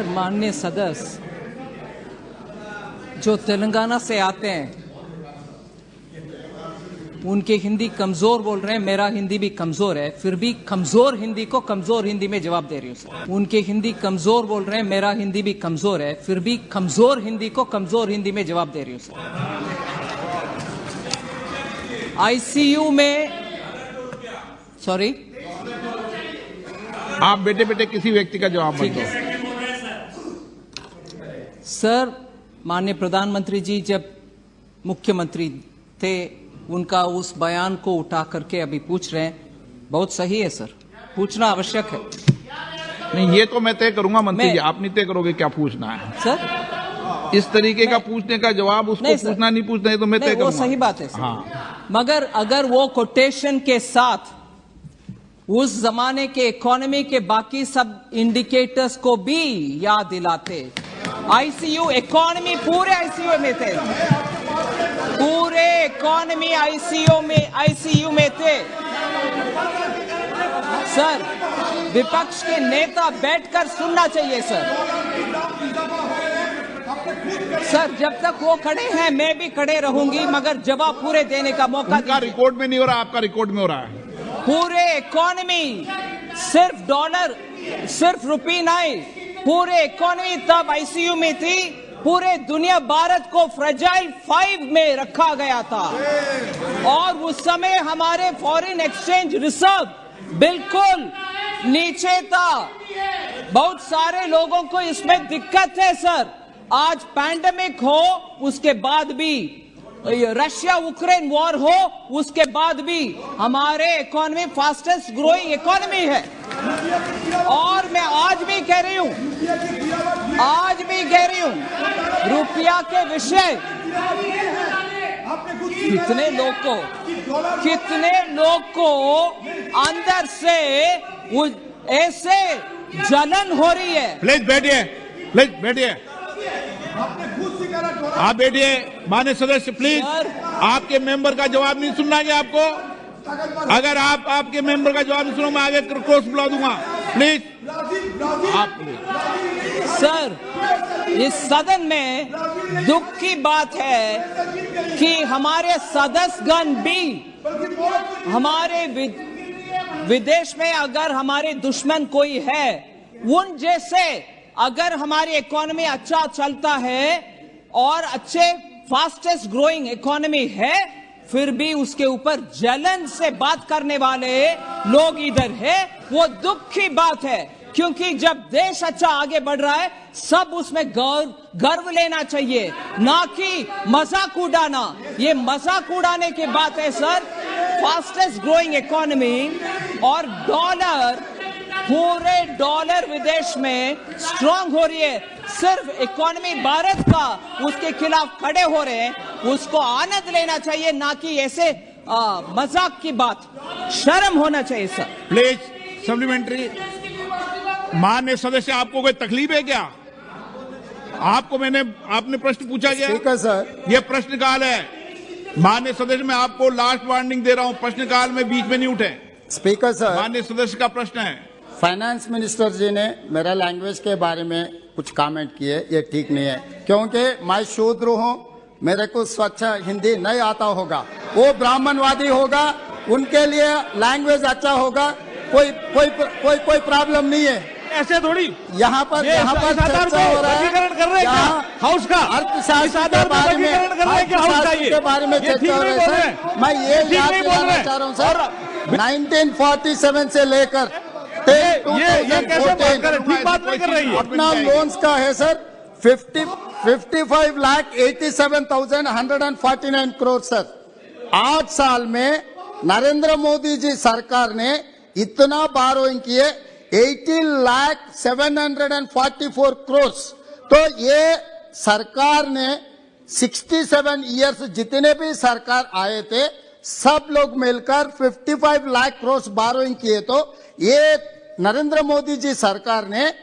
माननीय सदस्य जो तेलंगाना से आते हैं उनकी हिंदी कमजोर बोल रहे हैं, मेरा हिंदी भी कमजोर है, फिर भी कमजोर हिंदी को कमजोर हिंदी में जवाब दे रही हूँ सर। उनकी हिंदी कमजोर बोल रहे हैं, मेरा हिंदी भी कमजोर है, फिर भी कमजोर हिंदी को कमजोर हिंदी में जवाब दे रही हूँ सर। आईसीयू में सॉरी आप बेटे बेटे किसी व्यक्ति का जवाब मत दो। सर, माननीय प्रधानमंत्री जी जब मुख्यमंत्री थे उनका उस बयान को उठा करके अभी पूछ रहे हैं, बहुत सही है सर, पूछना आवश्यक है। नहीं, ये तो मैं तय करूंगा मंत्री जी, आप नहीं तय करोगे क्या पूछना है सर। इस तरीके का पूछने का जवाब उसको पूछना नहीं पूछना है तो मैं तय करूंगा। वो सही बात है सर। हाँ, मगर अगर वो कोटेशन के साथ उस जमाने के इकोनॉमी के बाकी सब इंडिकेटर्स को भी याद दिलाते, आईसीयू इकोनॉमी पूरे आईसीयू में थे, पूरे इकोनॉमी आईसीयू में थे सर। विपक्ष के नेता बैठकर सुनना चाहिए सर। सर, जब तक वो खड़े हैं मैं भी खड़े रहूंगी, मगर जवाब पूरे देने का मौका उनका रिकॉर्ड में नहीं हो रहा, आपका रिकॉर्ड में हो रहा है। पूरे इकोनॉमी सिर्फ डॉलर, सिर्फ रुपी नहीं, पूरे इकोनॉमी तब आईसीयू में थी। पूरे दुनिया भारत को फ्रेजाइल 5 में रखा गया था और उस समय हमारे फॉरेन एक्सचेंज रिजर्व बिल्कुल नीचे था। बहुत सारे लोगों को इसमें दिक्कत है सर। आज पैंडेमिक हो, उसके बाद भी रशिया यूक्रेन वॉर हो, उसके बाद भी हमारे इकोनॉमी फास्टेस्ट ग्रोइंग इकोनॉमी है। और मैं आज भी कह रही हूं, रुपया के विषय कितने लोग को अंदर से ऐसे जलन हो रही है। प्लीज बैठिए, आप बैठिए। माननीय सदस्य प्लीज, आपके मेंबर का जवाब नहीं सुनना है आपको। अगर आप आपके मेंबर का जवाब नहीं सुनो, मैं आगे क्रॉस बुला दूंगा। प्लीज आप सर, इस सदन में दुख की बात है कि हमारे सदस्यगण भी हमारे विदेश में अगर हमारे दुश्मन कोई है, उन जैसे अगर हमारी इकोनॉमी अच्छा चलता है और अच्छे फास्टेस्ट ग्रोइंग इकोनॉमी है, फिर भी उसके ऊपर जलन से बात करने वाले लोग इधर है, वो दुख की बात है। क्योंकि जब देश अच्छा आगे बढ़ रहा है, सब उसमें गर्व लेना चाहिए, ना कि मजाक उड़ाना। ये मजाक उड़ाने की बात है सर। फास्टेस्ट ग्रोइंग इकोनॉमी और डॉलर, पूरे डॉलर विदेश में स्ट्रांग हो रही है। सिर्फ इकोनॉमी भारत का उसके खिलाफ खड़े हो रहे हैं, उसको आनंद लेना चाहिए, ना कि ऐसे मजाक की बात। शर्म होना चाहिए सर। Please supplementary. माननीय सदस्य, आपको कोई तकलीफ है क्या? आपने प्रश्न पूछा क्या? स्पीकर सर, ये प्रश्नकाल है। माननीय सदस्य, मैं आपको लास्ट वार्निंग दे रहा हूं, प्रश्नकाल में बीच में नहीं उठे। स्पीकर सर, माननीय सदस्य का प्रश्न है। फाइनेंस मिनिस्टर जी ने मेरा लैंग्वेज के बारे में कुछ कमेंट किए, ये ठीक नहीं है, क्योंकि मैं शूद्र हूँ, मेरे को स्वच्छ हिंदी नहीं आता होगा। वो ब्राह्मणवादी होगा, उनके लिए लैंग्वेज अच्छा होगा, कोई प्रॉब्लम नहीं है। ऐसे थोड़ी यहाँ पर चर्चा हो रहा है, हाउस का अर्थशास्त्र के बारे में चर्चा हो रही है सर। मैं ये याद दिलाना चाह रहा हूँ सर, 1947 से लेकर अपना लोन्स का है सर 55,87,149 करोड़ सर। 8 साल में नरेंद्र मोदी जी सरकार ने इतना बारोइंग किए 18,744 करोड़। तो ये सरकार ने 67 इयर्स जितने भी सरकार आए थे, सब लोग मिलकर 55 लाख करोड़ बारोइंग किए। तो ये नरेंद्र मोदी जी सरकार ने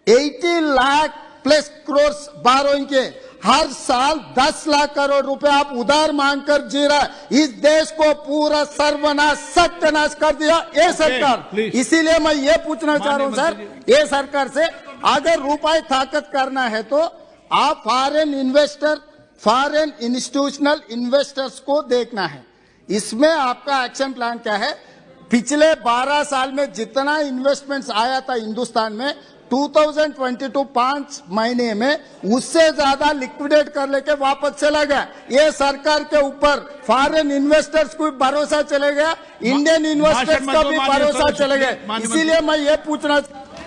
80 लाख प्लस करोड़ बारोइंग के हर साल 10 लाख करोड़ रुपए आप उधार मांगकर जी रहा है। इस देश को पूरा सर्वनाश सत्यानाश कर दिया ये सरकार। इसीलिए मैं ये पूछना चाह रहा हूँ सर, ये सरकार से अगर रुपए ताकत करना है तो आप foreign investor, foreign institutional investors को देखना है। इसमें आपका एक्शन प्लान क्या है? पिछले 12 साल में जितना इन्वेस्टमेंट्स आया था हिंदुस्तान में 2022 5 महीने में उससे ज्यादा लिक्विडेट कर लेके वापस चला गया। ये सरकार के ऊपर फॉरेन इन्वेस्टर्स को भरोसा चले गया, इंडियन इन्वेस्टर्स का भी भरोसा चले गया। इसीलिए मैं ये पूछना